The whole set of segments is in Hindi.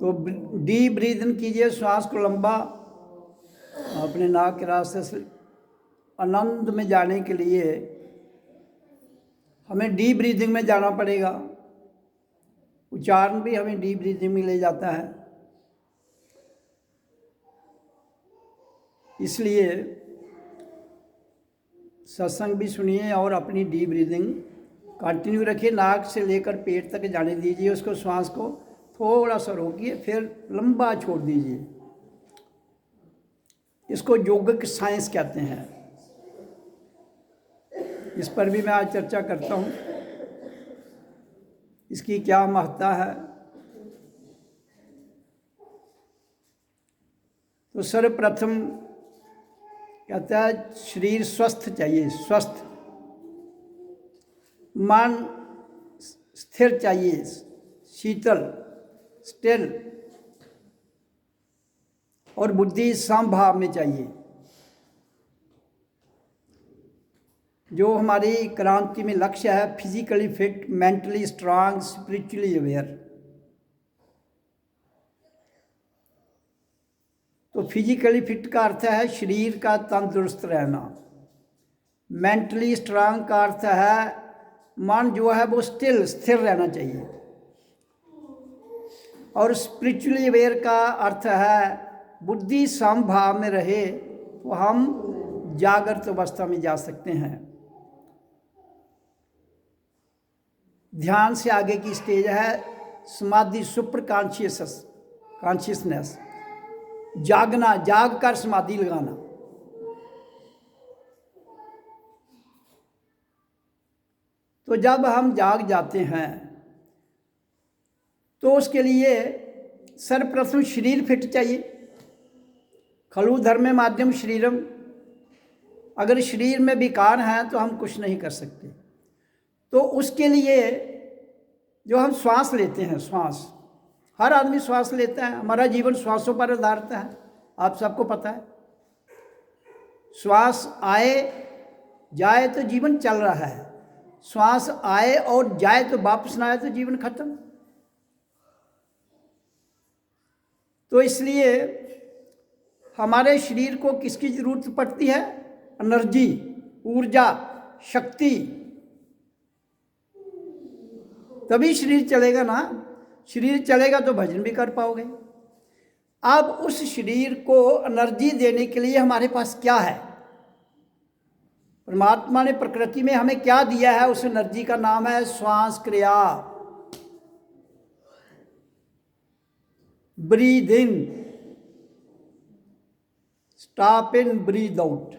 तो डीप ब्रीथ इन कीजिए, श्वास को लंबा अपने नाक के रास्ते से आनंद में जाने के लिए हमें डीप ब्रीदिंग में जाना पड़ेगा। उच्चारण भी हमें डीप ब्रीदिंग में ले जाता है, इसलिए सत्संग भी सुनिए और अपनी डीप ब्रीदिंग कंटिन्यू रखिए। नाक से लेकर पेट तक जाने दीजिए उसको, श्वास को थोड़ा सा रोकिए, फिर लंबा छोड़ दीजिए। इसको योगिक साइंस कहते हैं। इस पर भी मैं आज चर्चा करता हूँ, इसकी क्या महत्ता है। तो सर्वप्रथम कहता है शरीर स्वस्थ चाहिए, स्वस्थ मन स्थिर चाहिए, शीतल स्टिल, और बुद्धि समभाव में चाहिए। जो हमारी क्रांति में लक्ष्य है, physically fit, mentally strong, spiritually aware. तो फिजिकली फिट का अर्थ है शरीर का तंदुरुस्त रहना। मेंटली स्ट्रांग का अर्थ है मन जो है वो स्थिर रहना चाहिए। और स्पिरिचुअली अवेयर का अर्थ है बुद्धि समभाव में रहे तो हम जागृत अवस्था में जा सकते हैं। ध्यान से आगे की स्टेज है समाधि, सुपर कॉन्शियसनेस, जागना, जाग कर समाधि लगाना। तो जब हम जाग जाते हैं तो उसके लिए सर्वप्रथम शरीर फिट चाहिए। खलु धर्मे माध्यम शरीरम। अगर शरीर में विकार हैं तो हम कुछ नहीं कर सकते। तो उसके लिए जो हम श्वास लेते हैं, श्वास, हर आदमी श्वास लेता है, हमारा जीवन श्वासों पर आधारित है, आप सबको पता है। श्वास आए जाए तो जीवन चल रहा है, श्वास आए और जाए तो वापस ना आए तो जीवन खत्म। तो इसलिए हमारे शरीर को किसकी जरूरत पड़ती है? एनर्जी, ऊर्जा, शक्ति, तभी शरीर चलेगा ना। शरीर चलेगा तो भजन भी कर पाओगे। अब उस शरीर को एनर्जी देने के लिए हमारे पास क्या है? परमात्मा ने प्रकृति में हमें क्या दिया है? उस एनर्जी का नाम है श्वास क्रिया। Breathe in, stop in, breathe out.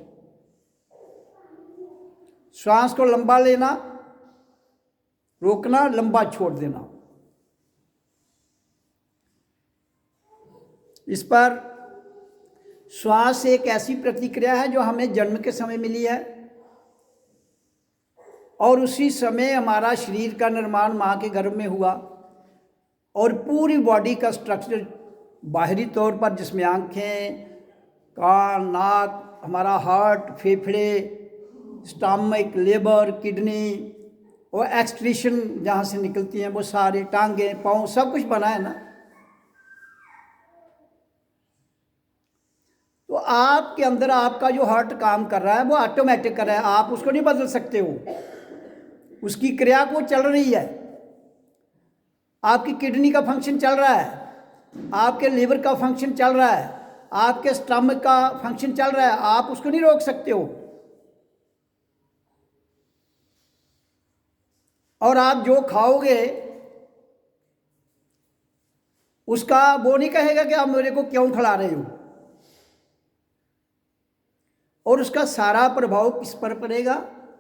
श्वास को लंबा लेना, रोकना, लंबा छोड़ देना। इस पर श्वास एक ऐसी प्रतिक्रिया है जो हमें जन्म के समय मिली है, और उसी समय हमारा शरीर का निर्माण माँ के गर्भ में हुआ, और पूरी बॉडी का स्ट्रक्चर बाहरी तौर पर, जिसमें आंखें, कान, नाक, हमारा हार्ट, फेफड़े, स्टमक, लिवर, किडनी और एक्सक्रीशन जहाँ से निकलती हैं वो सारे, टांगे, पाँव, सब कुछ बना है ना। तो आपके अंदर आपका जो हार्ट काम कर रहा है वो ऑटोमेटिक कर रहा है, आप उसको नहीं बदल सकते हो, उसकी क्रिया को चल रही है। आपकी किडनी का फंक्शन चल रहा है, आपके लिवर का फंक्शन चल रहा है, आपके स्टमक का फंक्शन चल रहा है, आप उसको नहीं रोक सकते हो। और आप जो खाओगे उसका वो नहीं कहेगा कि आप मेरे को क्यों खिला रहे हो, और उसका सारा प्रभाव किस पर पड़ेगा?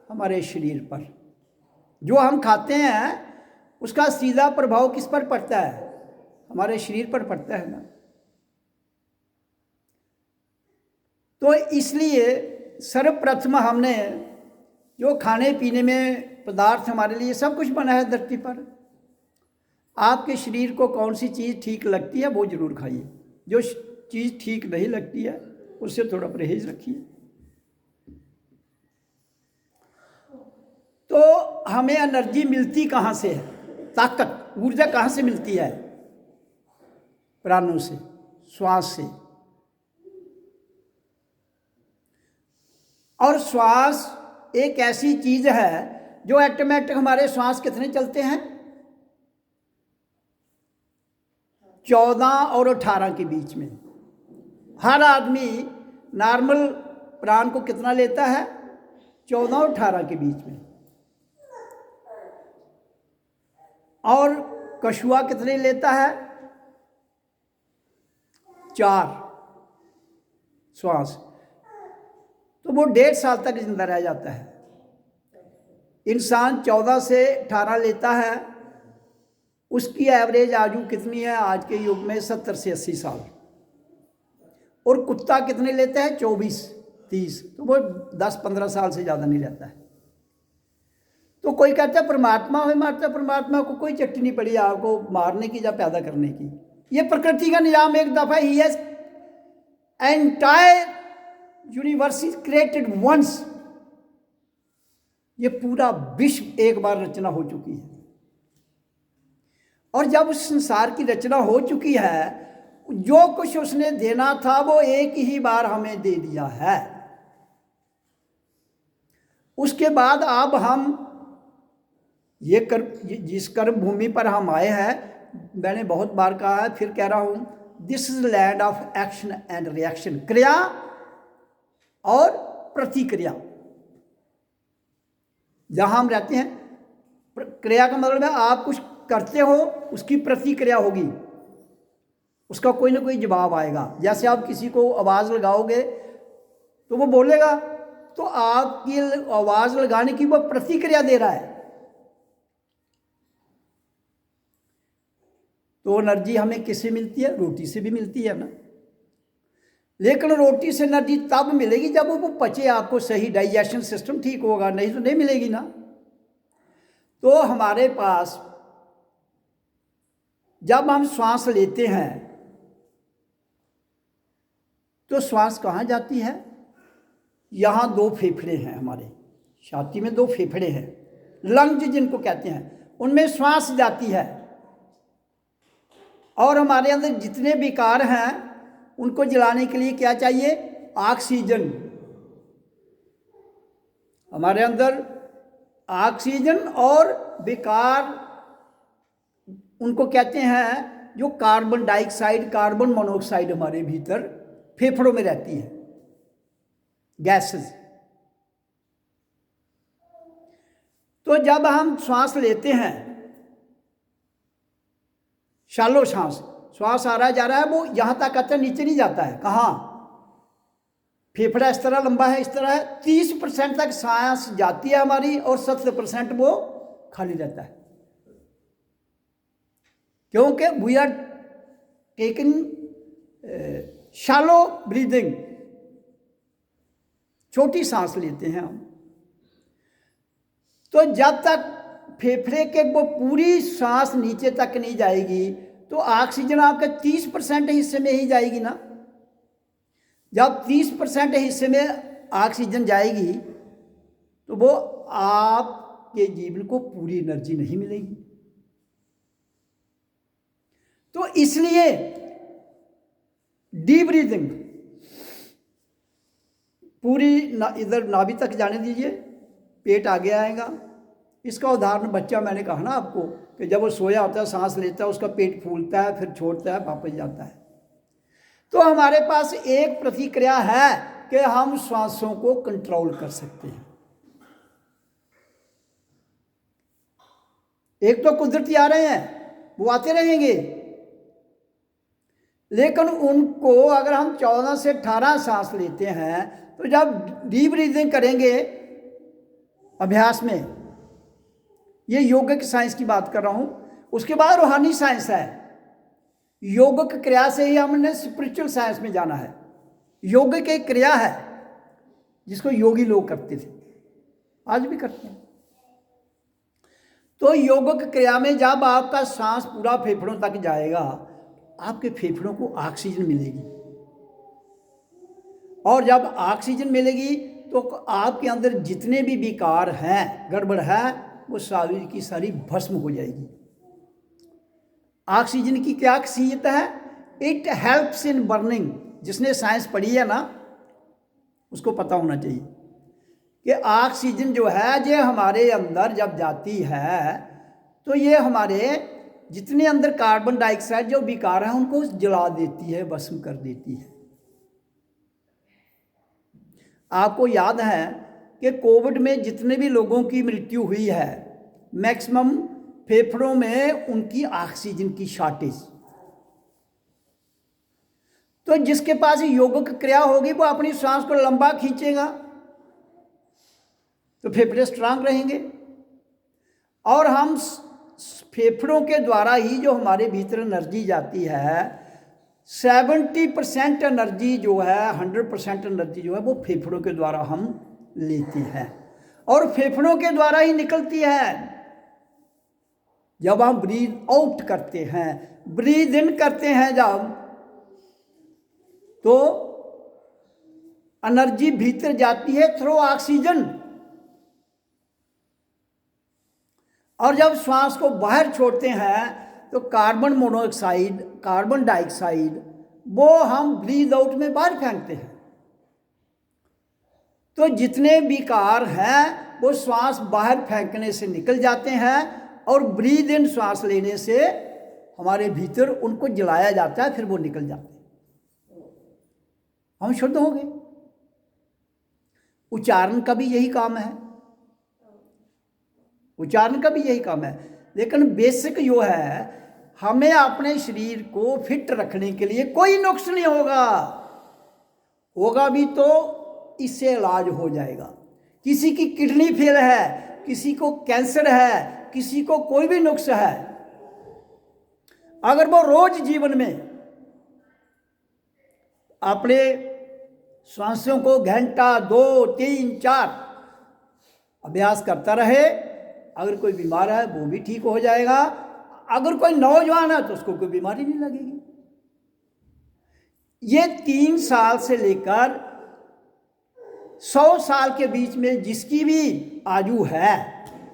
हमारे शरीर पर। जो हम खाते हैं उसका सीधा प्रभाव किस पर पड़ता है? हमारे शरीर पर पड़ता है ना। तो इसलिए सर्वप्रथम हमने जो खाने पीने में पदार्थ हमारे लिए सब कुछ बना है धरती पर, आपके शरीर को कौन सी चीज़ ठीक लगती है वो जरूर खाइए, जो चीज़ ठीक नहीं लगती है उससे थोड़ा परहेज रखिए। तो हमें एनर्जी मिलती कहाँ से है? ताकत, ऊर्जा कहाँ से मिलती है? प्राणों से, श्वास से। और श्वास एक ऐसी चीज है जो ऑटोमेटिक, हमारे श्वास कितने चलते हैं? 14 और 18 के बीच में। हर आदमी नॉर्मल प्राण को कितना लेता है? 14 और 18 के बीच में। और कछुआ कितने लेता है? 4 श्वास। तो वो 1.5 साल तक जिंदा रह जाता है। इंसान 14 से 18 लेता है, उसकी एवरेज आयु कितनी है आज के युग में? 70 से 80 साल। और कुत्ता कितने लेता है? 24-30। तो वो 10-15 साल से ज़्यादा नहीं रहता है। तो कोई कहता है परमात्मा हमें मारता है। परमात्मा को कोई चट्टी नहीं पड़ी आपको मारने की या पैदा करने की। ये प्रकृति का निजाम एक दफ़ा ही है। Entire universe is created once. ये पूरा विश्व एक बार रचना हो चुकी है। और जब उस संसार की रचना हो चुकी है, जो कुछ उसने देना था वो एक ही बार हमें दे दिया है। उसके बाद अब हम जिस कर्म भूमि पर हम आए हैं, मैंने बहुत बार कहा है, फिर कह रहा हूं, this is land of action and reaction. क्रिया और प्रतिक्रिया। जहां हम रहते हैं, क्रिया का मतलब है आप कुछ करते हो, उसकी प्रतिक्रिया होगी, उसका कोई ना कोई जवाब आएगा। जैसे आप किसी को आवाज़ लगाओगे तो वो बोलेगा, तो आपकी आवाज़ लगाने की वो प्रतिक्रिया दे रहा है। तो एनर्जी हमें किससे मिलती है? रोटी से भी मिलती है ना। लेकिन रोटी से एनर्जी तब मिलेगी जब वो पचे, आपको सही डाइजेशन सिस्टम ठीक होगा, नहीं तो नहीं मिलेगी ना। तो हमारे पास जब हम श्वास लेते हैं तो श्वास कहाँ जाती है? यहाँ 2 फेफड़े हैं हमारे, छाती में 2 फेफड़े हैं, लंग्स जिनको कहते हैं, उनमें श्वास जाती है। और हमारे अंदर जितने विकार हैं उनको जलाने के लिए क्या चाहिए? ऑक्सीजन। हमारे अंदर ऑक्सीजन और विकार उनको कहते हैं जो कार्बन डाइऑक्साइड, कार्बन मोनोऑक्साइड हमारे भीतर फेफड़ों में रहती है, गैसेस। तो जब हम श्वास लेते हैं, शालो श्वास आ रहा जा रहा है, वो यहां तक आता है, नीचे नहीं जाता है। कहाँ? फेफड़ा इस तरह लंबा है, इस तरह है। 30% तक सांस जाती है हमारी और 70% वो खाली रहता है। क्योंकि we are taking shallow breathing, छोटी सांस लेते हैं हम। तो जब तक फेफड़े के वो पूरी सांस नीचे तक नहीं जाएगी तो ऑक्सीजन आपके 30% हिस्से में ही जाएगी ना। जब 30% हिस्से में ऑक्सीजन जाएगी तो वो आपके जीवन को पूरी एनर्जी नहीं मिलेगी। तो इसलिए डीप ब्रीदिंग पूरी इधर नाभि तक जाने दीजिए, पेट आगे आएगा। इसका उदाहरण बच्चा, मैंने कहा ना आपको कि जब वो सोया होता है, सांस लेता है, उसका पेट फूलता है, फिर छोड़ता है, वापस जाता है। तो हमारे पास एक प्रतिक्रिया है कि हम श्वासों को कंट्रोल कर सकते हैं। एक तो कुदरती आ रहे हैं, वो आते रहेंगे, लेकिन उनको अगर हम 14 से 18 सांस लेते हैं तो जब डीप ब्रीदिंग करेंगे अभ्यास में, ये योगिक साइंस की बात कर रहा हूं, उसके बाद रूहानी साइंस है। योगिक क्रिया से ही हमने स्पिरिचुअल साइंस में जाना है। योगिक एक क्रिया है जिसको योगी लोग करते थे, आज भी करते हैं। तो योगिक क्रिया में जब आपका सांस पूरा फेफड़ों तक जाएगा, आपके फेफड़ों को ऑक्सीजन मिलेगी, और जब ऑक्सीजन मिलेगी तो आपके अंदर जितने भी विकार हैं, गड़बड़ है, वो सारी की सारी भस्म हो जाएगी। ऑक्सीजन की क्या खासियत है? It helps in burning. जिसने साइंस पढ़ी है ना उसको पता होना चाहिए कि ऑक्सीजन जो है ये हमारे अंदर जब जाती है तो ये हमारे जितने अंदर कार्बन डाइऑक्साइड जो विकार है उनको जला देती है, भस्म कर देती है। आपको याद है कि कोविड में जितने भी लोगों की मृत्यु हुई है मैक्सिमम फेफड़ों में उनकी ऑक्सीजन की शॉर्टेज। तो जिसके पास योगिक क्रिया होगी वो अपनी सांस को लंबा खींचेगा तो फेफड़े स्ट्रांग रहेंगे। और हम फेफड़ों के द्वारा ही जो हमारे भीतर एनर्जी जाती है 70% एनर्जी जो है 100% एनर्जी जो है वो फेफड़ों के द्वारा हम लेते हैं और फेफड़ों के द्वारा ही निकलती है। जब हम ब्रीथ आउट करते हैं, ब्रीथ इन करते हैं जब, तो एनर्जी भीतर जाती है थ्रू ऑक्सीजन। और जब श्वास को बाहर छोड़ते हैं तो कार्बन मोनोऑक्साइड, कार्बन डाइऑक्साइड वो हम ब्रीथ आउट में बाहर फेंकते हैं। तो जितने विकार हैं वो श्वास बाहर फेंकने से निकल जाते हैं और ब्रीथ इन श्वास लेने से हमारे भीतर उनको जलाया जाता है, फिर वो निकल जाते हैं, हम शुद्ध हो गए। उच्चारण का भी यही काम है, उच्चारण का भी यही काम है। लेकिन बेसिक जो है हमें अपने शरीर को फिट रखने के लिए कोई नुक्स नहीं होगा, होगा भी तो इससे इलाज हो जाएगा। किसी की किडनी फेल है, किसी को कैंसर है, किसी को कोई भी नुक्स है, अगर वो रोज जीवन में अपने श्वासों को घंटा 2, 3, 4 अभ्यास करता रहे, अगर कोई बीमार है वो भी ठीक हो जाएगा। अगर कोई नौजवान है तो उसको कोई बीमारी नहीं लगेगी। ये 3 साल से लेकर 100 साल के बीच में जिसकी भी आयु है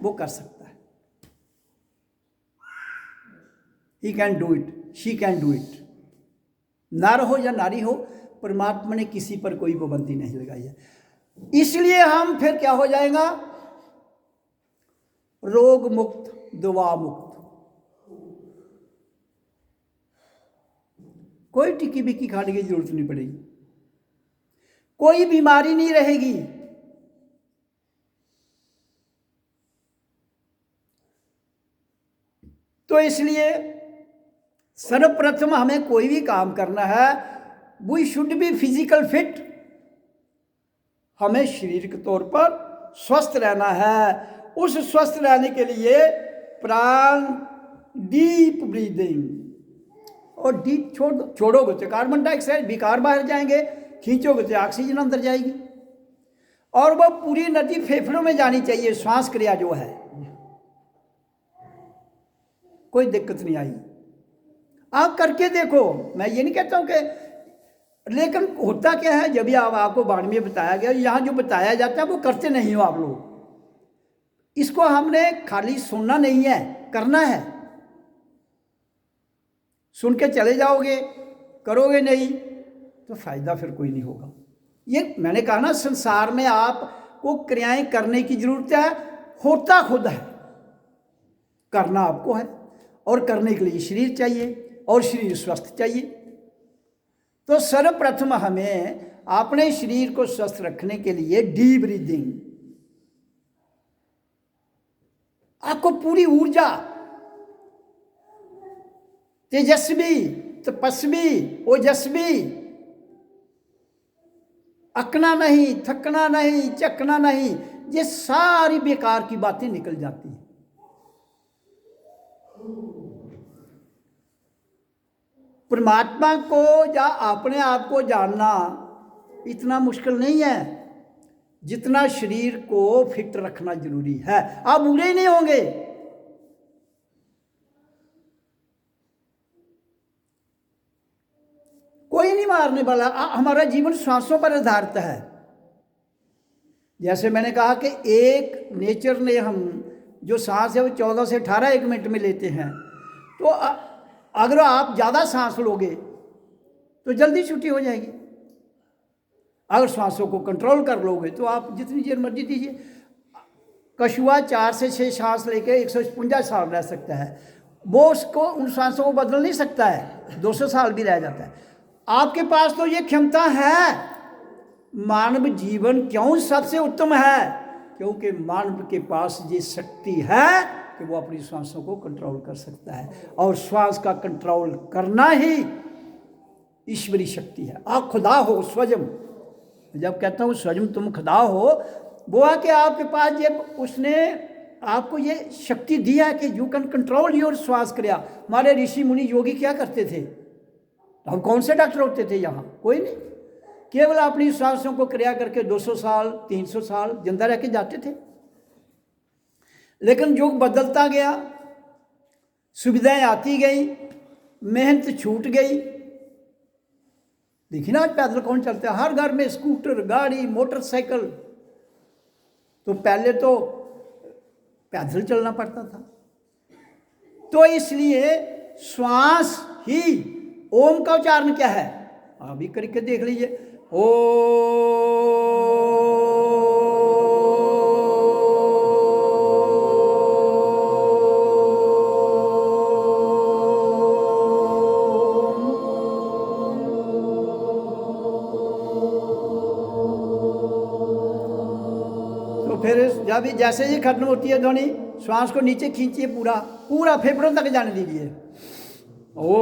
वो कर सकता है। He can do it, she can do it. नर हो या नारी हो, परमात्मा ने किसी पर कोई पाबंदी नहीं लगाई है। इसलिए हम फिर क्या हो जाएगा, रोग मुक्त, दवा मुक्त। कोई टिक्की बिक्की खाने की जरूरत नहीं पड़ेगी, कोई बीमारी नहीं रहेगी। तो इसलिए सर्वप्रथम हमें कोई भी काम करना है, we should be physical fit. हमें शारीरिक तौर पर स्वस्थ रहना है। उस स्वस्थ रहने के लिए प्राण, डीप ब्रीदिंग, और डीप छोड़ोगे तो कार्बन डाइऑक्साइड विकार बाहर जाएंगे, खींचोगे तो ऑक्सीजन अंदर जाएगी और वह पूरी एनर्जी फेफड़ों में जानी चाहिए। श्वास क्रिया जो है कोई दिक्कत नहीं आई, आप करके देखो। मैं ये नहीं कहता हूं कि, लेकिन होता क्या है जब भी आपको वाणी में बताया गया, यहाँ जो बताया जाता है वो करते नहीं हो आप लोग। इसको हमने खाली सुनना नहीं है, करना है। सुन के चले जाओगे, करोगे नहीं तो फायदा फिर कोई नहीं होगा। ये मैंने कहा ना, संसार में आपको क्रियाएं करने की जरूरत है, होता खुद है, करना आपको है। और करने के लिए शरीर चाहिए और शरीर स्वस्थ चाहिए। तो सर्वप्रथम हमें अपने शरीर को स्वस्थ रखने के लिए डीप ब्रीदिंग, आपको पूरी ऊर्जा, तेजस्वी, तपस्वी, ओजस्वी, अकना नहीं, थकना नहीं, चकना नहीं, ये सारी बेकार की बातें निकल जाती हैं। परमात्मा को या अपने आप को जानना इतना मुश्किल नहीं है जितना शरीर को फिट रखना जरूरी है। आप बुरे ही नहीं होंगे। कोई नहीं मारने वाला। हमारा जीवन सांसों पर आधारित है। जैसे मैंने कहा कि एक नेचर ने, हम जो सांस है वो 14 से 18 एक मिनट में लेते हैं। तो अगर आप ज़्यादा सांस लोगे तो जल्दी छुट्टी हो जाएगी। अगर सांसों को कंट्रोल कर लोगे तो आप जितनी देर मर्जी दीजिए। कछुआ 4 से 6 सांस लेके 155 साल रह सकता है, वो उसको उन सांसों को बदल नहीं सकता है, 200 साल भी रह जाता है। आपके पास तो ये क्षमता है। मानव जीवन क्यों सबसे उत्तम है? क्योंकि मानव के पास ये शक्ति है कि वो अपनी सांसों को कंट्रोल कर सकता है, और श्वास का कंट्रोल करना ही ईश्वरी शक्ति है। आप खुदा हो स्वयं। जब कहता हूँ स्वयं तुम खुदा हो, वो है कि आपके पास ये उसने आपको ये शक्ति दिया है कि यू कैन कंट्रोल योर श्वास क्रिया। हमारे ऋषि मुनि योगी क्या करते थे? हम कौन से डॉक्टर होते थे यहाँ? कोई नहीं। केवल अपनी सांसों को क्रिया करके 200 साल 300 साल जिंदा रह के जाते थे। लेकिन युग बदलता गया, सुविधाएं आती गई, मेहनत छूट गई। देखिए ना, आज पैदल कौन चलता है? हर घर में स्कूटर, गाड़ी, मोटरसाइकिल। तो पहले तो पैदल चलना पड़ता था। तो इसलिए श्वास ही, ओम का उच्चारण क्या है? आप भी करके देख लीजिए। ओ फिर जब जैसे ही खत्म होती है ध्वनि, श्वास को नीचे खींचिए, पूरा पूरा फेफड़ों तक जाने दीजिए। ओ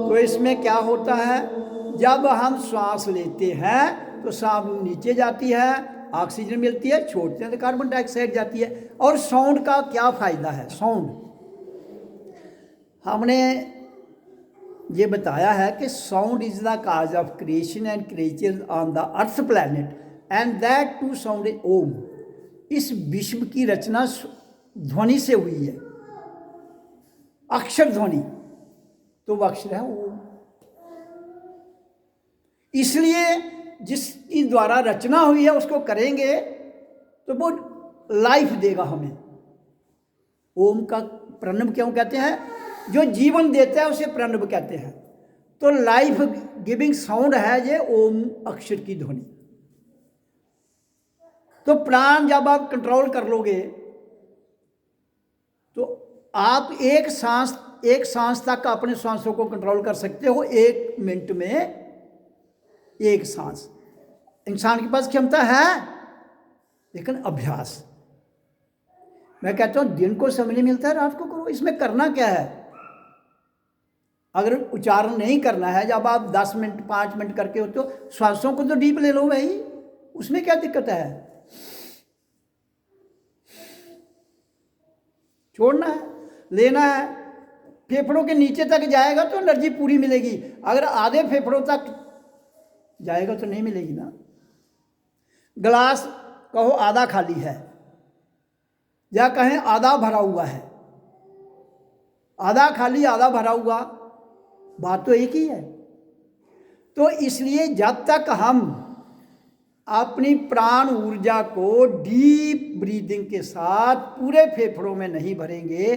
तो इसमें क्या होता है? जब हम श्वास लेते हैं तो सांस नीचे जाती है, ऑक्सीजन मिलती है, छोड़ते हैं तो कार्बन डाइऑक्साइड जाती है। और साउंड का क्या फ़ायदा है? साउंड हमने ये बताया है कि sound is the cause of creation and creature on the earth planet and that too sound is Om. इस विश्व की रचना ध्वनि से हुई है, अक्षर ध्वनि, तो वह अक्षर है ओम। इसलिए जिसकी द्वारा रचना हुई है उसको करेंगे तो वो लाइफ देगा हमें। ओम का प्रणव क्यों कहते हैं? जो जीवन देता है उसे प्रणव कहते हैं। तो लाइफ गिविंग साउंड है ये ओम अक्षर की ध्वनि। तो प्राण जब आप कंट्रोल कर लोगे तो आप एक सांस तक अपने सांसों को कंट्रोल कर सकते हो, 1 मिनट में 1 सांस। इंसान के पास क्षमता है, लेकिन अभ्यास। मैं कहता हूं दिन को समय नहीं मिलता है, रात को करो। इसमें करना क्या है? अगर उच्चारण नहीं करना है, जब आप 10 मिनट 5 मिनट करके हो तो श्वासों को तो डीप ले लो भाई, उसमें क्या दिक्कत है? छोड़ना है, लेना है। फेफड़ों के नीचे तक जाएगा तो एनर्जी पूरी मिलेगी। अगर आधे फेफड़ों तक जाएगा तो नहीं मिलेगी ना। गिलास कहो आधा खाली है या कहें आधा भरा हुआ है, आधा खाली आधा भरा हुआ, बात तो एक ही है। तो इसलिए जब तक हम अपनी प्राण ऊर्जा को डीप ब्रीदिंग के साथ पूरे फेफड़ों में नहीं भरेंगे,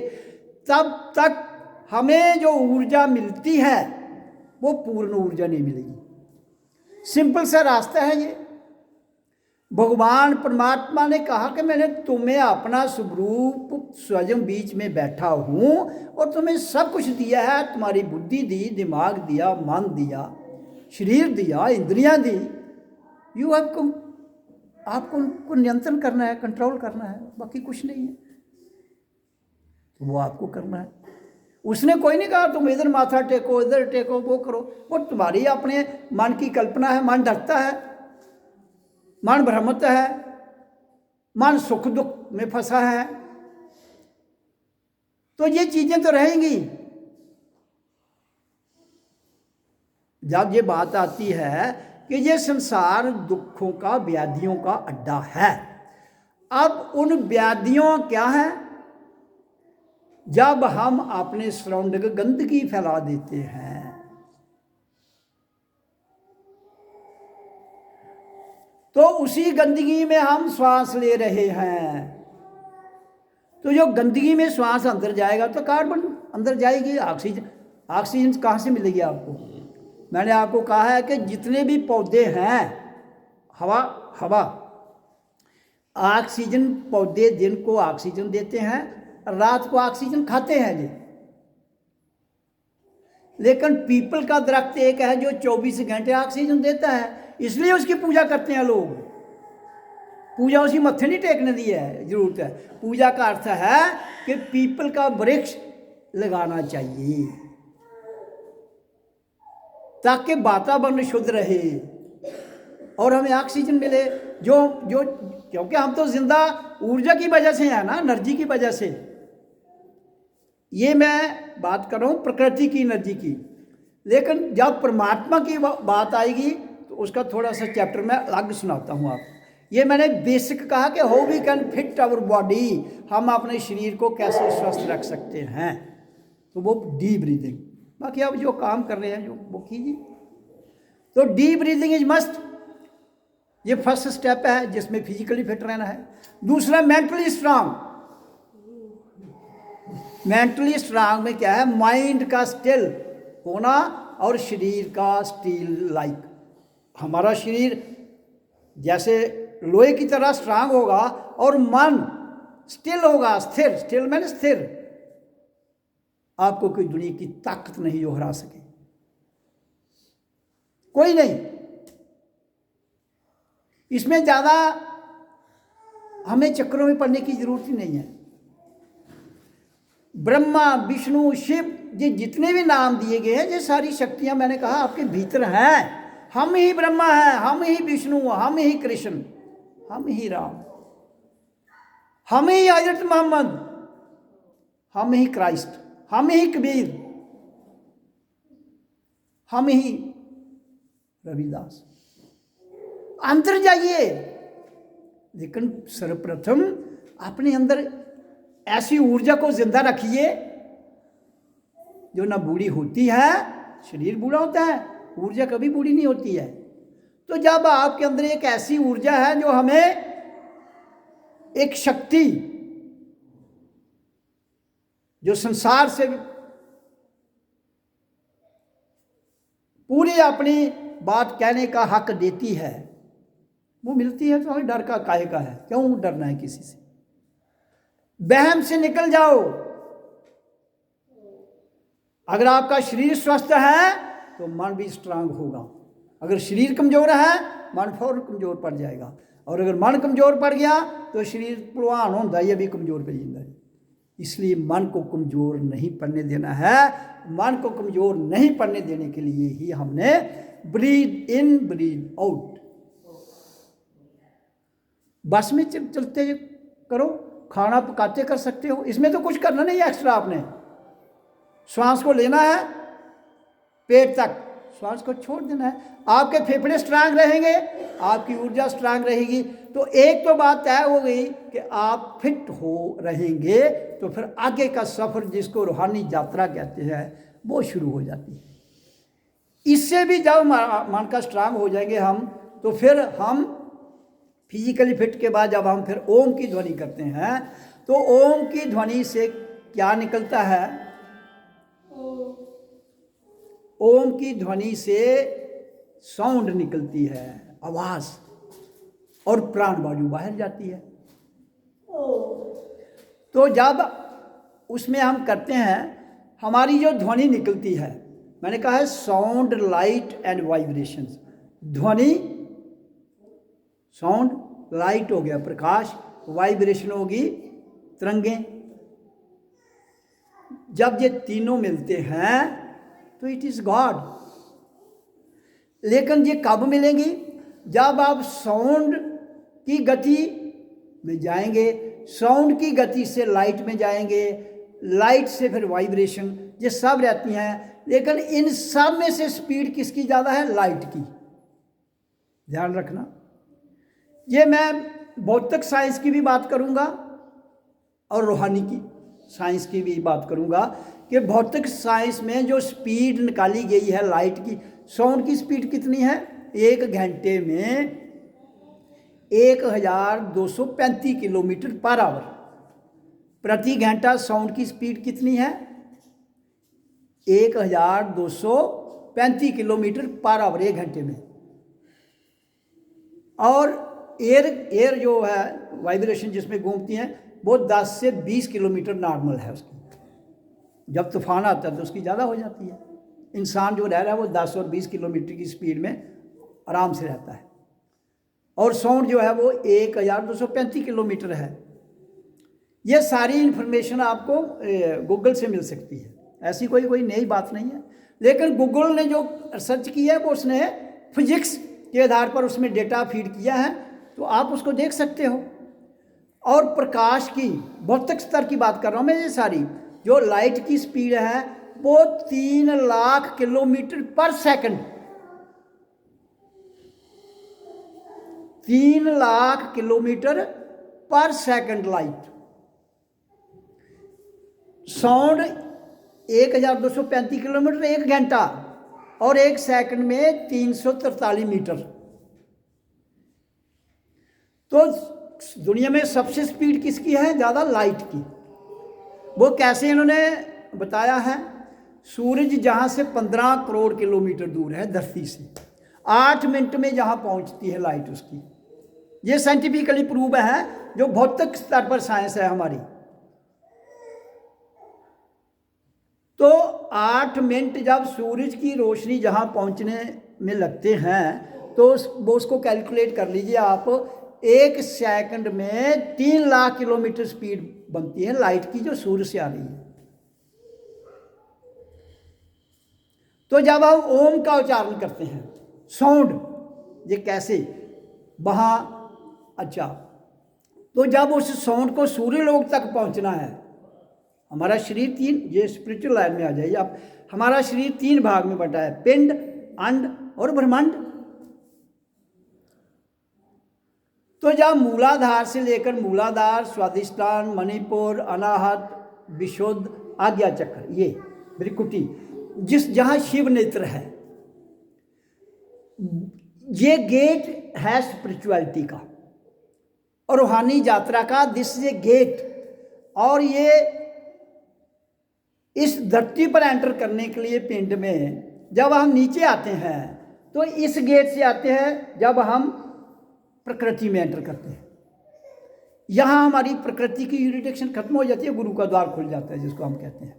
तब तक हमें जो ऊर्जा मिलती है वो पूर्ण ऊर्जा नहीं मिलेगी। सिंपल सा रास्ता है ये। भगवान परमात्मा ने कहा कि मैंने तुम्हें अपना स्वरूप स्वयं बीच में बैठा हूँ और तुम्हें सब कुछ दिया है। तुम्हारी बुद्धि दी, दिमाग दिया, मन दिया, शरीर दिया, इंद्रियां दी। यू हैव को आपको उनको नियंत्रण करना है, कंट्रोल करना है, बाकी कुछ नहीं है। तो वो आपको करना है। उसने कोई नहीं कहा तुम इधर माथा टेको, इधर टेको, वो करो। वो तुम्हारी अपने मन की कल्पना है। मन डरता है, मन भ्रमित है, मन सुख दुख में फंसा है, तो ये चीजें तो रहेंगी। जब ये बात आती है कि ये संसार दुखों का, व्याधियों का अड्डा है, अब उन व्याधियों क्या है? जब हम अपने सराउंडिंग गंदगी फैला देते हैं, उसी गंदगी में हम श्वास ले रहे हैं। तो जो गंदगी में श्वास अंदर जाएगा तो कार्बन अंदर जाएगी, ऑक्सीजन कहाँ से मिलेगी आपको? मैंने आपको कहा है कि जितने भी पौधे हैं, हवा ऑक्सीजन, पौधे दिन को ऑक्सीजन देते हैं, रात को ऑक्सीजन खाते हैं जी। लेकिन पीपल का दरख्त एक है जो 24 घंटे ऑक्सीजन देता है, इसलिए उसकी पूजा करते हैं लोग। पूजा उसी मत्थे नहीं टेकने दी है, जरूरत है। पूजा का अर्थ है कि पीपल का वृक्ष लगाना चाहिए ताकि वातावरण शुद्ध रहे और हमें ऑक्सीजन मिले। जो क्योंकि हम तो जिंदा ऊर्जा की वजह से हैं ना, एनर्जी की वजह से। ये मैं बात कर रहा हूँ प्रकृति की एनर्जी की। लेकिन जब परमात्मा की बात आएगी तो उसका थोड़ा सा चैप्टर मैं अलग सुनाता हूँ आपको। ये मैंने बेसिक कहा कि how we can fit our body, हम अपने शरीर को कैसे स्वस्थ रख सकते हैं। तो वो डीप ब्रीदिंग, बाकी आप जो काम कर रहे हैं जो वो कीजिए। तो डीप ब्रीदिंग इज मस्ट, ये फर्स्ट स्टेप है जिसमें फिजिकली फिट रहना है। दूसरा मेंटली स्ट्रांग। मेंटली स्ट्रांग में क्या है? माइंड का स्टिल होना और शरीर का स्टील लाइक। हमारा शरीर जैसे लोहे की तरह स्ट्रांग होगा और मन स्टिल होगा, स्थिर। स्टिल मैंने स्थिर। आपको कोई दुनिया की ताकत नहीं जो हरा सके, कोई नहीं। इसमें ज़्यादा हमें चक्रों में पड़ने की जरूरत ही नहीं है। ब्रह्मा, विष्णु, शिव, ये जितने भी नाम दिए गए हैं, ये सारी शक्तियां मैंने कहा आपके भीतर हैं। हम ही ब्रह्मा हैं, हम ही विष्णु, हम ही कृष्ण, हम ही राम, हम ही हजरत मोहम्मद, हम ही क्राइस्ट, हम ही कबीर, हम ही रविदास। अंदर जाइए। लेकिन सर्वप्रथम अपने अंदर ऐसी ऊर्जा को जिंदा रखिए जो ना बूढ़ी होती है। शरीर बूढ़ा होता है, ऊर्जा कभी बूढ़ी नहीं होती है। तो जब आपके अंदर एक ऐसी ऊर्जा है जो हमें एक शक्ति, जो संसार से पूरी अपनी बात कहने का हक देती है, वो मिलती है, तो हमें डर का काहे का है? क्यों डरना है किसी से? वहम से निकल जाओ। अगर आपका शरीर स्वस्थ है तो मन भी स्ट्रांग होगा। अगर शरीर कमजोर है मन फौरन कमजोर पड़ जाएगा, और अगर मन कमजोर पड़ गया तो शरीर पलवान होता है, ये भी कमजोर पड़ जाता है। इसलिए मन को कमजोर नहीं पड़ने देना है। मन को कमजोर नहीं पड़ने देने के लिए ही हमने ब्रीद इन ब्रीद आउट, बस में चलते करो, खाना पकाते कर सकते हो। इसमें तो कुछ करना नहीं है एक्स्ट्रा। आपने श्वास को लेना है, पेट तक श्वास को छोड़ देना है। आपके फेफड़े स्ट्रांग रहेंगे, आपकी ऊर्जा स्ट्रांग रहेगी। तो एक तो बात तय हो गई कि आप फिट हो रहेंगे, तो फिर आगे का सफ़र जिसको रूहानी यात्रा कहते हैं वो शुरू हो जाती है। इससे भी जब मन का स्ट्रांग हो जाएंगे हम, तो फिर हम फिजिकली फिट के बाद जब हम फिर ओम की ध्वनि करते हैं, तो ओम की ध्वनि से क्या निकलता है? ओम की ध्वनि से साउंड निकलती है, आवाज, और प्राण वायु बाहर जाती है। तो जब उसमें हम करते हैं, हमारी जो ध्वनि निकलती है, मैंने कहा है साउंड, लाइट एंड वाइब्रेशंस। ध्वनि, साउंड, लाइट हो गया प्रकाश, वाइब्रेशन होगी तरंगें। जब ये तीनों मिलते हैं तो इट इज गॉड। लेकिन ये कब मिलेंगी? जब आप साउंड की गति में जाएंगे, साउंड की गति से लाइट में जाएंगे, लाइट से फिर वाइब्रेशन, ये सब रहती हैं। लेकिन इन सब में से स्पीड किसकी ज़्यादा है? लाइट की। ध्यान रखना। ये मैं भौतिक साइंस की भी बात करूंगा और रूहानी की साइंस की भी बात करूंगा कि भौतिक साइंस में जो स्पीड निकाली गई है लाइट की, साउंड की स्पीड कितनी है? 1 घंटे में 1235 किलोमीटर पर आवर। प्रति घंटा साउंड की स्पीड कितनी है? 1235 किलोमीटर पर आवर, 1 घंटे में। और एयर जो है वाइब्रेशन जिसमें घूमती हैं वो 10 से 20 किलोमीटर नॉर्मल है उसकी। जब तूफान आता है तो उसकी ज़्यादा हो जाती है। इंसान जो रह रहा है वो 10 और 20 किलोमीटर की स्पीड में आराम से रहता है। और साउंड जो है वो 1235 किलोमीटर है। ये सारी इन्फॉर्मेशन आपको गूगल से मिल सकती है, ऐसी कोई नई बात नहीं है। लेकिन गूगल ने जो रिसर्च की है वो उसने फिजिक्स के आधार पर उसमें डेटा फीड किया है, तो आप उसको देख सकते हो। और प्रकाश की भौतिक स्तर की बात कर रहा हूँ मैं, ये सारी जो लाइट की स्पीड है वो 3 लाख किलोमीटर पर सेकंड, 3 लाख किलोमीटर पर सेकंड लाइट। साउंड 1235 किलोमीटर 1 घंटा, और 1 सेकंड में 343 मीटर। तो दुनिया में सबसे स्पीड किसकी है ज़्यादा? लाइट की। वो कैसे इन्होंने बताया है? सूरज जहाँ से 15 करोड़ किलोमीटर दूर है धरती से, 8 मिनट में जहाँ पहुँचती है लाइट उसकी। ये साइंटिफिकली प्रूव है, जो भौतिक स्तर पर साइंस है हमारी। तो 8 मिनट जब सूरज की रोशनी जहाँ पहुँचने में लगते हैं तो वो उसको कैलकुलेट कर लीजिए आप, 1 सेकंड में 3 लाख किलोमीटर स्पीड बनती है लाइट की जो सूर्य से आ रही है। तो जब हम ओम का उच्चारण करते हैं, साउंड, ये कैसे वहाँ, अच्छा, तो जब उस साउंड को सूर्य लोक तक पहुँचना है, हमारा शरीर 3, ये स्पिरिचुअल लाइन में आ जाइए आप, हमारा शरीर 3 भाग में बटा है, पिंड, अंड और ब्रह्मांड। तो जब मूलाधार से लेकर मूलाधार, स्वादिष्ठान, मणिपुर, अनाहत, विशुद्ध, आज्ञा चक्र, ये भ्रिकुटी, जहाँ शिव नेत्र है, ये गेट है स्पिरिचुअलिटी का और रूहानी यात्रा का। This is a gate. और ये इस धरती पर एंटर करने के लिए पिंड में जब हम नीचे आते हैं तो इस गेट से आते हैं, जब हम प्रकृति में एंटर करते हैं, यहाँ हमारी प्रकृति की यूरिडिक्शन खत्म हो जाती है, गुरु का द्वार खुल जाता है जिसको हम कहते हैं।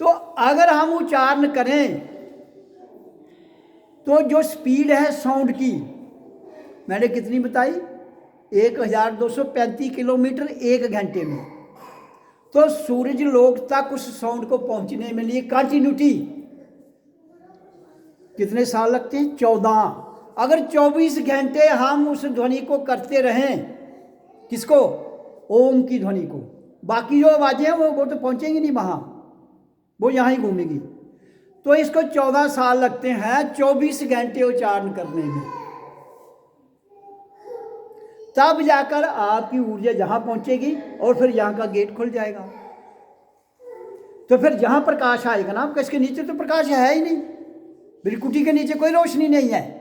तो अगर हम उच्चारण करें तो जो स्पीड है साउंड की, मैंने कितनी बताई? 1235 किलोमीटर 1 घंटे में। तो सूरज लोक तक उस साउंड को पहुंचने में लिए कंटिन्यूटी कितने साल लगते हैं? 14। अगर 24 घंटे हम उस ध्वनि को करते रहें, किसको? ओम की ध्वनि को, बाकी जो आवाजें हैं वो तो पहुंचेंगी नहीं वहां, वो यहाँ ही घूमेगी। तो इसको 14 साल लगते हैं 24 घंटे उच्चारण करने में, तब जाकर आपकी ऊर्जा जहां पहुंचेगी और फिर यहाँ का गेट खुल जाएगा। तो फिर जहां प्रकाश आएगा ना, आपका इसके नीचे तो प्रकाश है ही नहीं, भ्रिकुटी के नीचे कोई रोशनी नहीं है,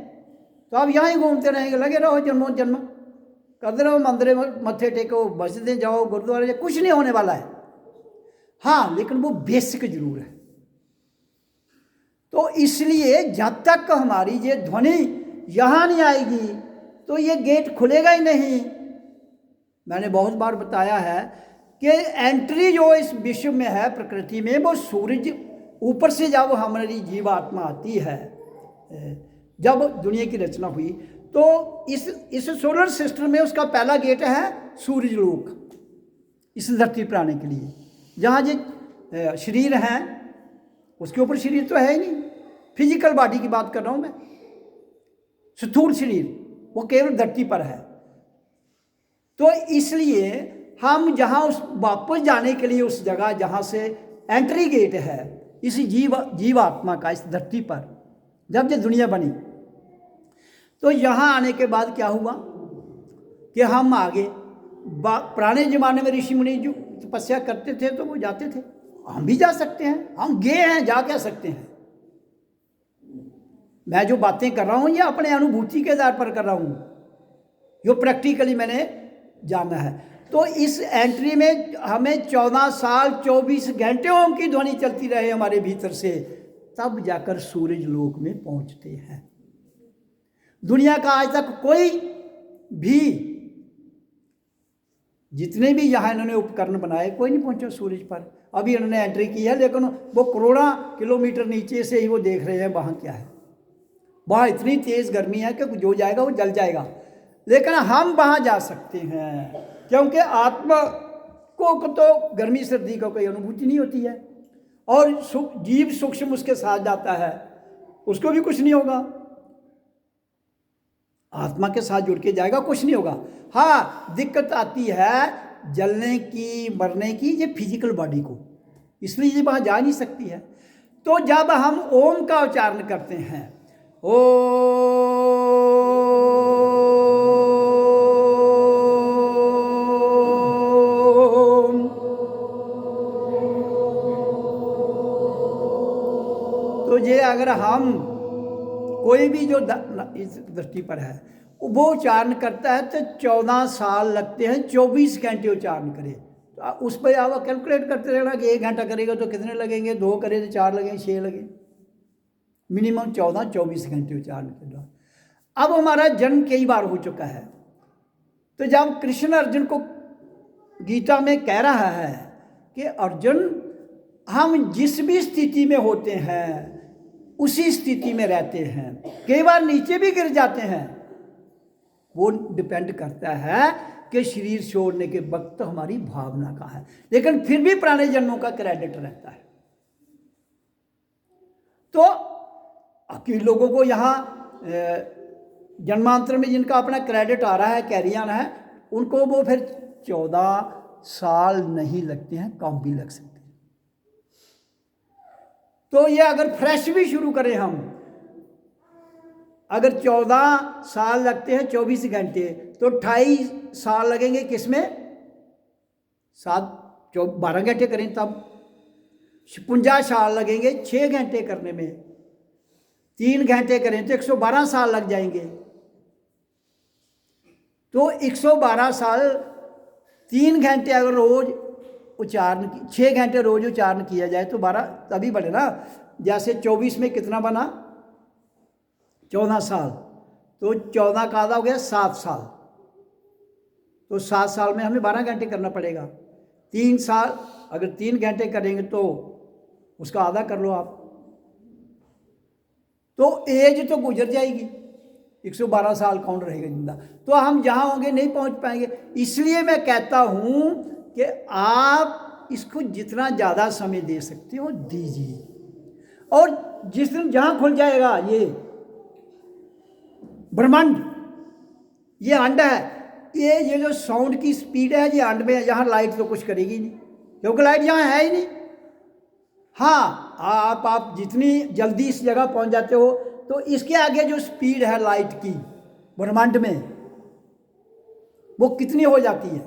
तो आप यहाँ ही घूमते रहेंगे, लगे रहो जन्मों जन्म करते रहो, मंदिर मत्थे टेको, मस्जिदें जाओ, गुरुद्वारे जाओ, कुछ नहीं होने वाला है। हाँ, लेकिन वो बेसिक जरूर है। तो इसलिए जब तक हमारी ये ध्वनि यहाँ नहीं आएगी तो ये गेट खुलेगा ही नहीं। मैंने बहुत बार बताया है कि एंट्री जो इस विश्व में है, प्रकृति में, वो सूरज ऊपर से जब हमारी जीवात्मा आती है, जब दुनिया की रचना हुई, तो इस सोलर सिस्टम में उसका पहला गेट है सूरज लोक, इस धरती पर आने के लिए। जहाँ ये शरीर हैं, उसके ऊपर शरीर तो है ही नहीं, फिजिकल बॉडी की बात कर रहा हूँ मैं, स्थूल शरीर वो केवल धरती पर है। तो इसलिए हम जहाँ उस वापस जाने के लिए उस जगह जहाँ से एंट्री गेट है इस जीवात्मा का, इस धरती पर जब ये दुनिया बनी, तो यहाँ आने के बाद क्या हुआ कि हम आगे पुराने ज़माने में ऋषि मुनि जो तपस्या करते थे तो वो जाते थे, हम भी जा सकते हैं, हम गए हैं, जा क्या सकते हैं। मैं जो बातें कर रहा हूँ ये अपने अनुभूति के आधार पर कर रहा हूँ, जो प्रैक्टिकली मैंने जाना है। तो इस एंट्री में हमें 14 साल 24 घंटे ओम की ध्वनि चलती रहे हमारे भीतर से, तब जाकर सूरज लोक में पहुंचते हैं। दुनिया का आज तक कोई भी, जितने भी यहाँ इन्होंने उपकरण बनाए, कोई नहीं पहुंचा सूरज पर। अभी इन्होंने एंट्री की है, लेकिन वो करोड़ों किलोमीटर नीचे से ही वो देख रहे हैं वहाँ क्या है। वहाँ इतनी तेज़ गर्मी है कि जो जाएगा वो जल जाएगा, लेकिन हम वहाँ जा सकते हैं, क्योंकि आत्मा को तो गर्मी सर्दी का कोई अनुभूति नहीं होती है, और जीव सूक्ष्म उसके साथ जाता है, उसको भी कुछ नहीं होगा। आत्मा के साथ जुड़ के जाएगा, कुछ नहीं होगा। हाँ, दिक्कत आती है जलने की, मरने की, ये फिजिकल बॉडी को, इसलिए ये वहाँ जा नहीं सकती है। तो जब हम ओम का उच्चारण करते हैं, ओम, तो ये अगर हम कोई भी जो इस दृष्टि पर है वो उच्चारण करता है तो 14 साल लगते हैं 24 घंटे उच्चारण करे। तो उस पर आप कैलकुलेट करते रहना कि 1 घंटा करेगा तो कितने लगेंगे, 2 करे तो 4 लगेंगे, 6 लगे, मिनिमम 14-24 घंटे उच्चारण के बाद। अब हमारा जन्म कई बार हो चुका है, तो जब कृष्ण अर्जुन को गीता में कह रहा है कि अर्जुन, हम जिस भी स्थिति में होते हैं उसी स्थिति में रहते हैं, कई बार नीचे भी गिर जाते हैं, वो डिपेंड करता है कि शरीर छोड़ने के वक्त हमारी भावना का है, लेकिन फिर भी पुराने जन्मों का क्रेडिट रहता है। तो कई लोगों को यहाँ जन्मांतर में जिनका अपना क्रेडिट आ रहा है, कैरियन है, उनको वो फिर 14 साल नहीं लगते हैं, कम भी लग सकते हैं। तो ये अगर फ्रेश भी शुरू करें हम, अगर 14 साल लगते हैं 24 घंटे, तो 28 साल लगेंगे किसमें, 12 घंटे करें तब 56 साल लगेंगे 6 घंटे करने में, 3 घंटे करें तो 112 साल लग जाएंगे। तो 112 साल 3 घंटे अगर रोज उच्चारण, 6 घंटे रोज उच्चारण किया जाए तो 12 तभी बढ़े ना। जैसे 24 में कितना बना, 14 साल, तो 14 का आधा हो गया 7 साल, तो 7 साल में हमें 12 घंटे करना पड़ेगा। 3 साल अगर 3 घंटे करेंगे तो उसका आधा कर लो आप, तो एज तो गुजर जाएगी, 112 साल कौन रहेगा जिंदा, तो हम जहाँ होंगे नहीं पहुँच पाएंगे। इसलिए मैं कहता हूँ कि आप इसको जितना ज़्यादा समय दे सकते हो दीजिए, और जिस दिन जहाँ खुल जाएगा ये ब्रह्मांड, ये अंड है, ये जो साउंड की स्पीड है ये अंड में है, यहाँ लाइट तो कुछ करेगी नहीं, क्योंकि लाइट यहाँ है ही नहीं। हाँ, आप जितनी जल्दी इस जगह पहुँच जाते हो, तो इसके आगे जो स्पीड है लाइट की ब्रह्मांड में, वो कितनी हो जाती है,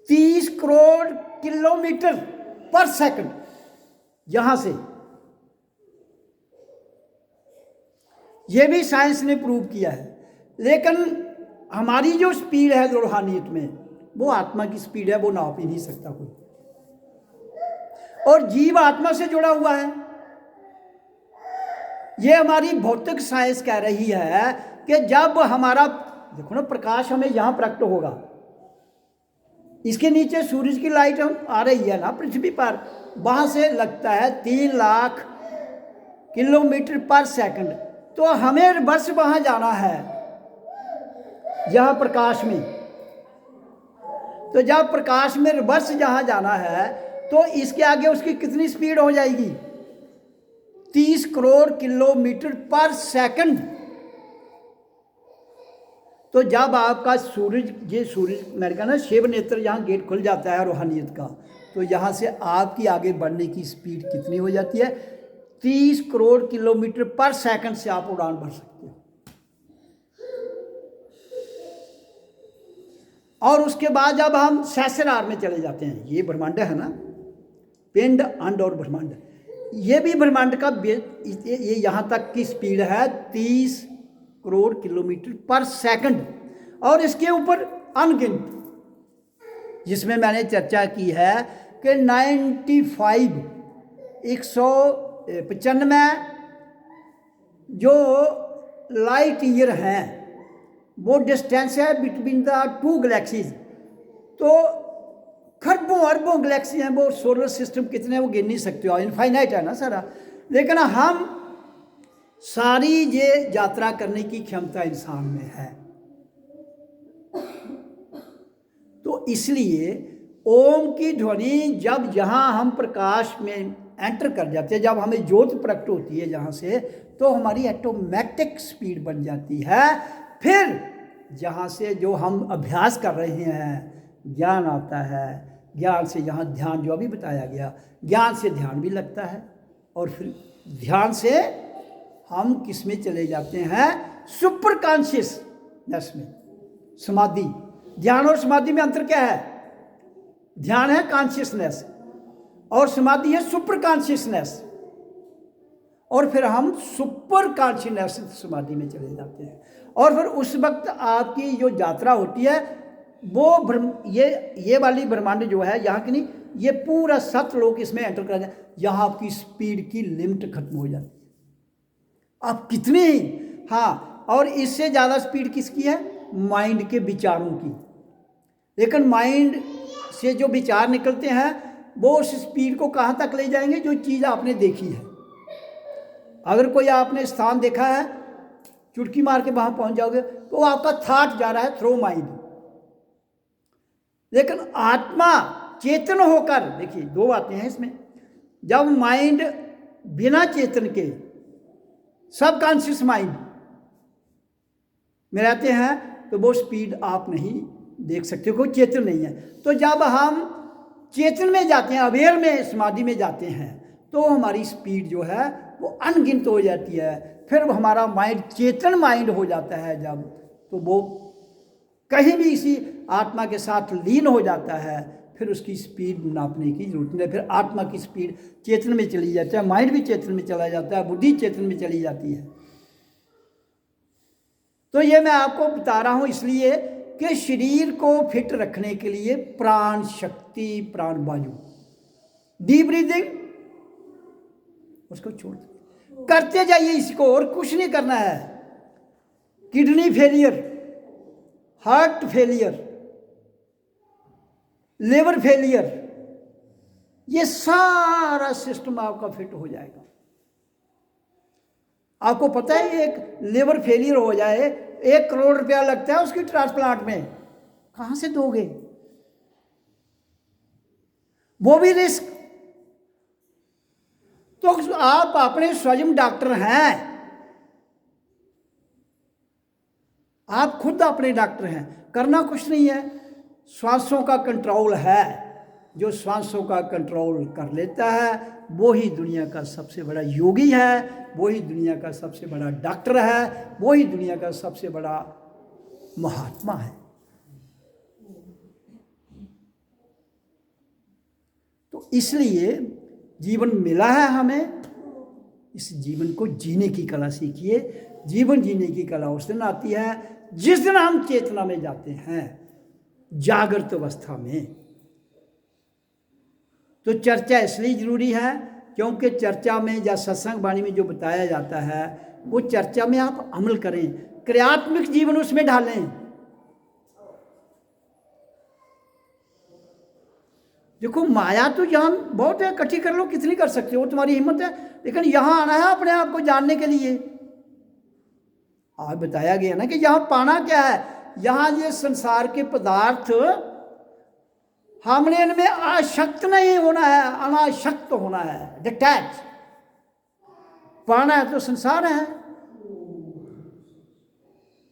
30 करोड़ किलोमीटर पर सेकंड, यहां से। ये भी साइंस ने प्रूव किया है, लेकिन हमारी जो स्पीड है रूहानियत में, वो आत्मा की स्पीड है, वो नाप ही नहीं सकता कोई। और जीव आत्मा से जुड़ा हुआ है। ये हमारी भौतिक साइंस कह रही है कि जब हमारा, देखो ना, प्रकाश हमें यहां प्रकट होगा, इसके नीचे सूरज की लाइट हम आ रही है ना पृथ्वी पर, वहां से लगता है 3 लाख किलोमीटर पर सेकंड, तो हमें रिवर्स वहां जाना है जहां प्रकाश में। तो जब प्रकाश में रिवर्स जहां जाना है, तो इसके आगे उसकी कितनी स्पीड हो जाएगी, 30 करोड़ किलोमीटर पर सेकंड। तो जब आपका सूरज, ये सूरज मैंने कहा ना, शिव नेत्र, यहाँ गेट खुल जाता है रूहानियत का, तो यहाँ से आपकी आगे बढ़ने की स्पीड कितनी हो जाती है, 30 करोड़ किलोमीटर पर सेकंड से आप उड़ान भर सकते हो। और उसके बाद जब हम सहस्रार में चले जाते हैं, ये ब्रह्मांड है ना, पिंड, अंड और ब्रह्मांड, ये भी ब्रह्मांड का ये यहाँ तक की स्पीड है 30 करोड़ किलोमीटर पर सेकंड, और इसके ऊपर अनगिनत, जिसमें मैंने चर्चा की है कि 195 जो लाइट ईयर हैं वो डिस्टेंस है बिटवीन द टू गैलेक्सीज। तो खरबों अरबों गैलेक्सी हैं, वो सोलर सिस्टम कितने हैं वो गिन नहीं सकते हो, इनफाइनाइट है ना सारा। लेकिन हम सारी ये यात्रा करने की क्षमता इंसान में है। तो इसलिए ओम की ध्वनि जब जहाँ हम प्रकाश में एंटर कर जाते हैं, जब हमें ज्योत प्रकट होती है जहाँ से, तो हमारी ऑटोमेटिक स्पीड बन जाती है। फिर जहाँ से जो हम अभ्यास कर रहे हैं ज्ञान आता है, ज्ञान से यहाँ ध्यान जो अभी बताया गया, ज्ञान से ध्यान भी लगता है, और फिर ध्यान से हम किस में चले जाते हैं, सुपर कॉन्शियसनेस में, समाधि। ध्यान और समाधि में अंतर क्या है? ध्यान है कॉन्शियसनेस और समाधि है सुपर कॉन्शियसनेस, और फिर हम सुपर कॉन्शियसनेस समाधि में चले जाते हैं। और फिर उस वक्त आपकी जो यात्रा होती है वो ये वाली ब्रह्मांड जो है यहाँ की नहीं, ये पूरा 7 लोग इसमें एंटर कर जाए, यहाँ आपकी स्पीड की लिमिट खत्म हो जाती है। आप कितने ही, हाँ, और इससे ज़्यादा स्पीड किसकी है? माइंड के विचारों की। लेकिन माइंड से जो विचार निकलते हैं वो उस स्पीड को कहाँ तक ले जाएंगे? जो चीज़ आपने देखी है। अगर कोई आपने स्थान देखा है, चुटकी मार के वहाँ पहुँच जाओगे तो आपका थॉट जा रहा है थ्रू माइंड। लेकिन आत्मा चेतन होकर, देखिए 2 बातें हैं इसमें, जब माइंड बिना चेतन के सबकॉन्शियस माइंड में रहते हैं तो वो स्पीड आप नहीं देख सकते, कोई चेतन नहीं है। तो जब हम चेतन में जाते हैं, अवेयर में, समाधि में जाते हैं, तो हमारी स्पीड जो है वो अनगिनत हो जाती है। फिर हमारा माइंड चेतन माइंड हो जाता है जब, तो वो कहीं भी इसी आत्मा के साथ लीन हो जाता है। फिर उसकी स्पीड नापने की जरूरत नहीं। फिर आत्मा की स्पीड चेतन में चली जाती है, माइंड भी चेतन में चला जाता है, बुद्धि चेतन में चली जाती है। तो ये मैं आपको बता रहा हूँ इसलिए कि शरीर को फिट रखने के लिए प्राण शक्ति, प्राण वायु, डीप ब्रीदिंग, उसको छोड़ करते जाइए इसको, और कुछ नहीं करना है। Kidney failure, heart failure, liver failure, ये सारा सिस्टम आपका फिट हो जाएगा। आपको पता है एक लिवर फेलियर हो जाए 1 करोड़ रुपया लगता है उसकी ट्रांसप्लांट में, कहाँ से दोगे? वो भी रिस्क। तो आप अपने स्वयं डॉक्टर हैं, आप खुद अपने डॉक्टर हैं, करना कुछ नहीं है। श्वासों का कंट्रोल है, जो श्वासों का कंट्रोल कर लेता है वो ही दुनिया का सबसे बड़ा योगी है, वही दुनिया का सबसे बड़ा डॉक्टर है, वही दुनिया का सबसे बड़ा महात्मा है। तो इसलिए जीवन मिला है हमें, इस जीवन को जीने की कला सीखिए। जीवन जीने की कला उस दिन आती है जिस दिन हम चेतना में जाते हैं, जागृत अवस्था में। तो चर्चा इसलिए जरूरी है क्योंकि चर्चा में या सत्संग वाणी में जो बताया जाता है वो चर्चा में आप अमल करें, क्रियात्मक जीवन उसमें ढालें। देखो माया तो यहाँ बहुत है, इकट्ठी कर लो, कितनी कर सकते हो, तुम्हारी हिम्मत है। लेकिन यहाँ आना है अपने आप को जानने के लिए। आज बताया गया ना कि यहाँ पाना क्या है, यहाँ ये संसार के पदार्थ हमने इनमें आसक्त नहीं होना है, अनासक्त होना है, डिटैच। पाना है तो संसार है,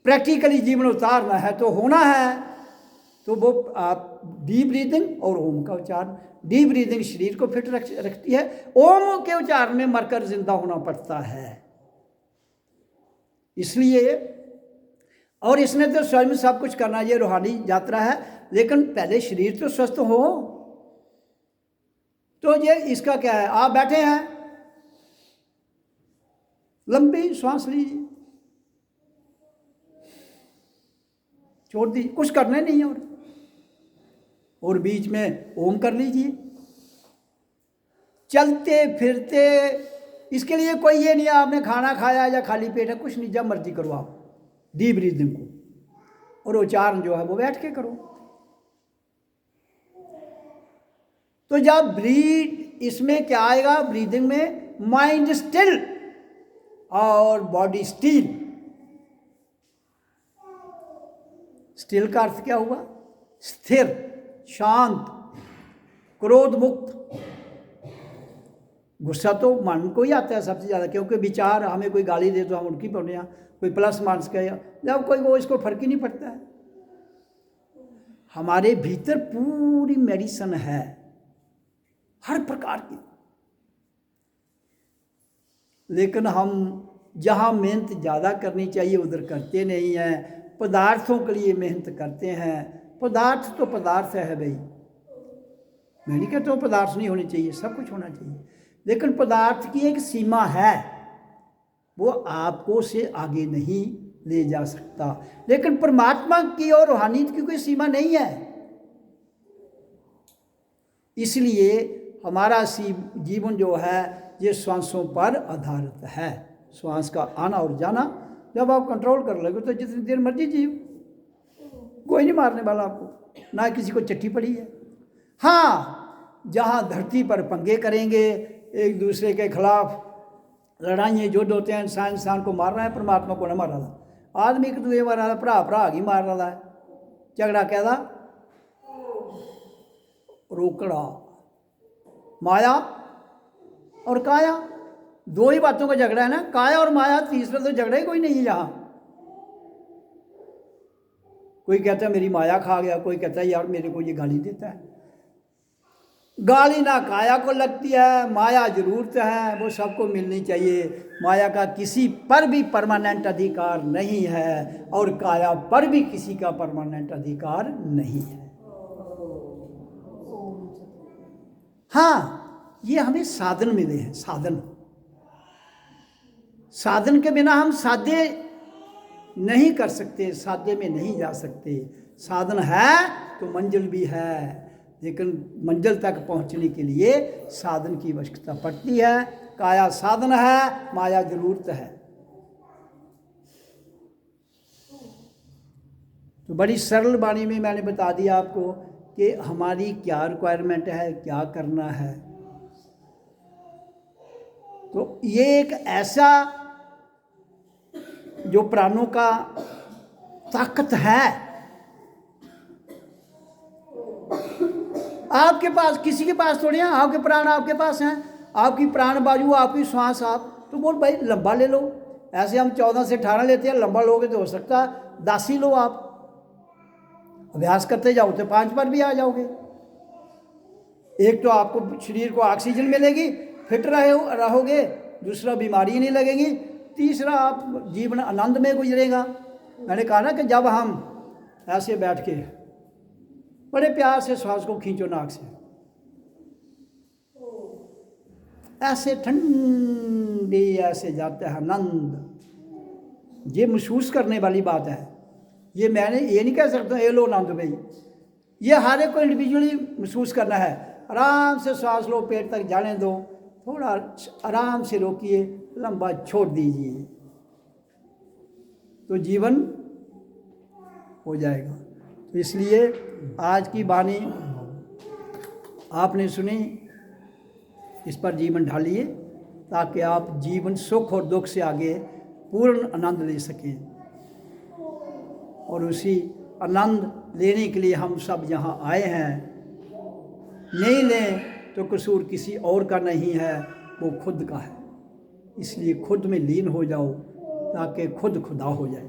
प्रैक्टिकली जीवन उतारना है तो होना है। तो वो आप डीप ब्रीदिंग और ओम का उच्चारण, डीप ब्रीदिंग शरीर को फिट रखती है, ओम के उच्चारण में मरकर जिंदा होना पड़ता है। इसलिए, और इसने तो स्वयं सब कुछ करना, ये रूहानी यात्रा है, लेकिन पहले शरीर तो स्वस्थ हो। तो ये इसका क्या है, आप बैठे हैं लंबी सांस लीजिए, छोड़ दीजिए, कुछ करना नहीं है। और बीच में ओम कर लीजिए। चलते फिरते, इसके लिए कोई ये नहीं है आपने खाना खाया या खाली पेट है, कुछ नहीं, जब मर्जी करो आप डीप ब्रीदिंग को, और उच्चारण जो है वो बैठ के करो। तो जब ब्रीद, इसमें क्या आएगा ब्रीदिंग में, माइंड स्टिल और बॉडी स्टिल। स्टिल का अर्थ क्या हुआ, स्थिर, शांत, क्रोध मुक्त। गुस्सा तो मन को ही आता है सबसे ज़्यादा, क्योंकि विचार, हमें कोई गाली दे तो हम उनकी पढ़ने, कोई प्लस माइनस कहेगा, जब कोई वो, इसको फर्क ही नहीं पड़ता है। हमारे भीतर पूरी मेडिसिन है हर प्रकार की, लेकिन हम जहाँ मेहनत ज़्यादा करनी चाहिए उधर करते नहीं हैं। पदार्थों के लिए मेहनत करते हैं। पदार्थ तो पदार्थ है भाई, मैं नहीं कहता हूँ पदार्थ नहीं होने चाहिए, सब कुछ होना चाहिए, लेकिन पदार्थ की एक सीमा है, वो आपको से आगे नहीं ले जा सकता। लेकिन परमात्मा की और रूहानियत की कोई सीमा नहीं है। इसलिए हमारा जीवन जो है ये श्वासों पर आधारित है। श्वास का आना और जाना जब आप कंट्रोल कर लोगे तो जितनी देर मर्जी जियो, कोई नहीं मारने वाला आपको, ना किसी को चिट्ठी पड़ी है। हाँ, जहाँ धरती पर पंगे करेंगे, एक दूसरे के खिलाफ लड़ाइयाँ युद्ध होते हैं, इंसान को मार रहा है, परमात्मा को न मार रहा था। आदमी को दूए मार रहा, भरा ही मार रहा है। झगड़ा क्या था, रोकड़ा, माया और काया, दो ही बातों का झगड़ा है ना, काया और माया, तीसरा तो झगड़ा ही कोई नहीं है यहाँ। कोई कहता है मेरी माया खा गया, कोई कहता है यार मेरे को ये गाली देता है। गाली ना काया को लगती है, माया जरूरत है, वो सबको मिलनी चाहिए। माया का किसी पर भी परमानेंट अधिकार नहीं है और काया पर भी किसी का परमानेंट अधिकार नहीं है। हाँ, ये हमें साधन मिले हैं, साधन के बिना हम साधे नहीं कर सकते, साधे में नहीं जा सकते। साधन है तो मंजिल भी है, लेकिन मंजिल तक पहुंचने के लिए साधन की आवश्यकता पड़ती है। काया साधन है, माया जरूरत है। तो बड़ी सरल वाणी में मैंने बता दिया आपको कि हमारी क्या रिक्वायरमेंट है, क्या करना है। तो ये एक ऐसा जो प्राणों का ताकत है, आपके पास, किसी के पास थोड़ी है। आपके प्राण आपके पास हैं, आपकी प्राण वायु, आपकी श्वास, आप तो बोल भाई लंबा ले लो। ऐसे हम 14 से 18 लेते हैं, लंबा लोगे तो हो सकता है 10 ही लो। आप अभ्यास करते जाओ तो 5 पर भी आ जाओगे। एक तो आपको शरीर को ऑक्सीजन मिलेगी, फिट रहोगे, दूसरा बीमारी नहीं लगेगी, तीसरा आप जीवन आनंद में गुजरेगा। मैंने कहा ना कि जब हम ऐसे बैठ के बड़े प्यार से श्वास को खींचो नाक से, ऐसे ठंडी ऐसे जाता है आनंद। ये महसूस करने वाली बात है। ये मैंने ये नहीं कह सकता ये लो आनंद भाई, ये हर एक को इंडिविजुअली महसूस करना है। आराम से श्वास लो, पेट तक जाने दो, थोड़ा आराम से रोकिए, लंबा छोड़ दीजिए, तो जीवन हो जाएगा। तो इसलिए आज की वाणी आपने सुनी, इस पर जीवन ढालिए ताकि आप जीवन सुख और दुख से आगे पूर्ण आनंद ले सकें। और उसी आनंद लेने के लिए हम सब यहाँ आए हैं। नहीं लें तो कसूर किसी और का नहीं है, वो खुद का है। इसलिए खुद में लीन हो जाओ ताकि खुद खुदा हो जाए।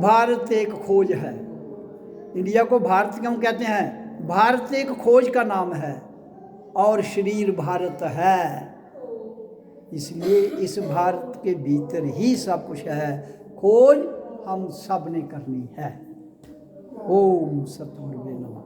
भारत एक खोज है। इंडिया को भारत क्यों कहते हैं? भारत एक खोज का नाम है और शरीर भारत है, इसलिए इस भारत के भीतर ही सब कुछ है। खोज हम सब ने करनी है। ओम सतगुरु नमः।